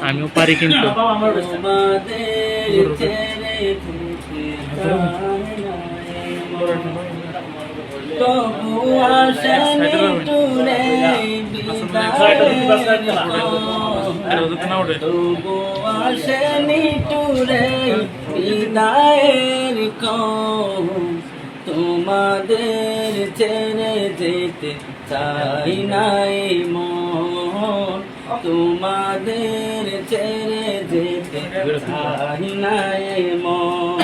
আমিও পারি কিন্তু তবু আসেনি টুরে বিদায়ের কম তোমাদের ছেড়ে যেতে চাই নাই মন তোমাদের ছেড়ে যেতে চাই নাই মন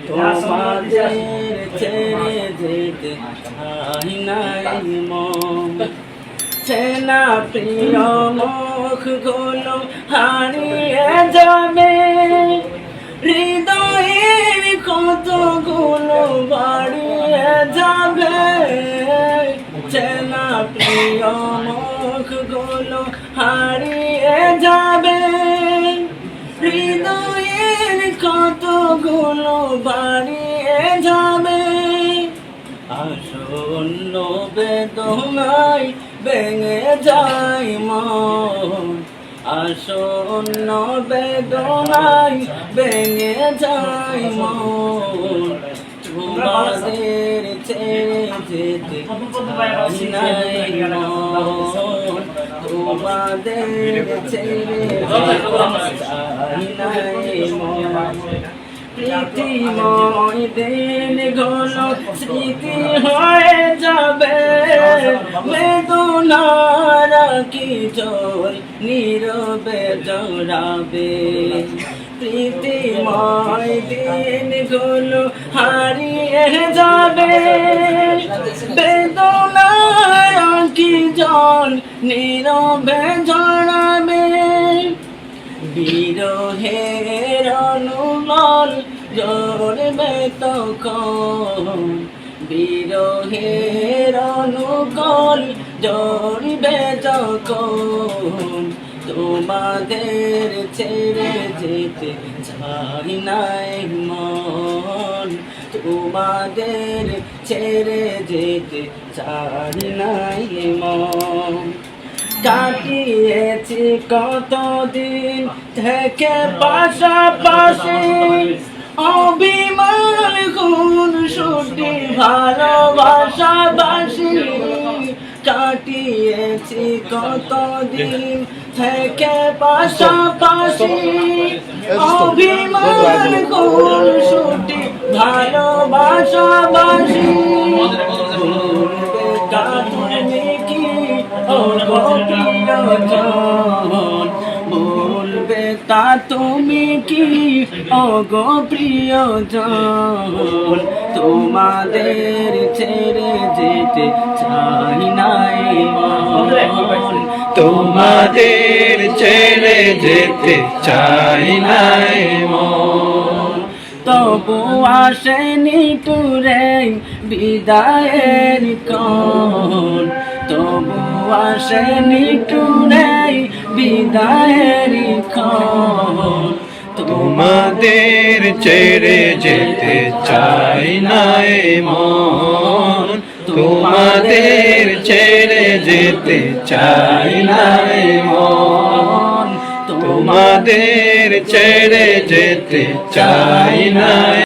তোমাদের ছেড়ে যেতে চাই নাই মন চেনা প্রিয় মুখ গুলো হারিয়ে যাবে হৃদয়ের কতগুলো বাড়িয়ে যাবে চেনা প্রিয় মুখ গুলো হারিয়ে যাবে হৃদয়ের কতগুলো বাড়িয়ে যাবে আসন্ন বেদনায় ভেঙে যায় মন আসন্ন বেদনায় ভেঙে যায় মন তোমাদের ছেড়ে যেতে চাই নাই মন তোমাদের ছেড়ে যেতে চাই নাই মন প্রীতিময় দিন গুলো স্মৃতি হয়ে যাবে বেদনার কি জোর নীরবে জড়াবে প্রীতিময় দিন গুলো হারিয়ে যাবে বেদনার কি জোর নীরবে জড়াবে বিরহের অনুমল জড়বে তখন বিরহের অনুকল জড়বে তখন তোমাদের ছেড়ে যেতে চাই নাই মন তোমাদের ছেড়ে যেতে চাই নাই মন কাটিয়েছি কতদিন থেকে পাশাপাশি অভিমান গুণ সুটি ভালোবাসাবাসি কাটিয়েছি কতদিন থেকে পাশাপাশি অভিমান গুণ সুটি ভালোবাসাবাসি বলবে তা তুমি কি ওগো প্রিয়জন তোমাদের ছেড়ে যেতে চাই নাই মন তোমাদের ছেড়ে যেতে চাই নাই মন তবু আসেনি টুরে বিদায়ের কন তবু আসেনি টুরে বিদায়ের কন তোমাদের ছেড়ে যেতে চাই নাই মন তোমাদের ছেড়ে যেতে চাই নাই মন তোমাদের ছেড়ে যেতে চাই নাই।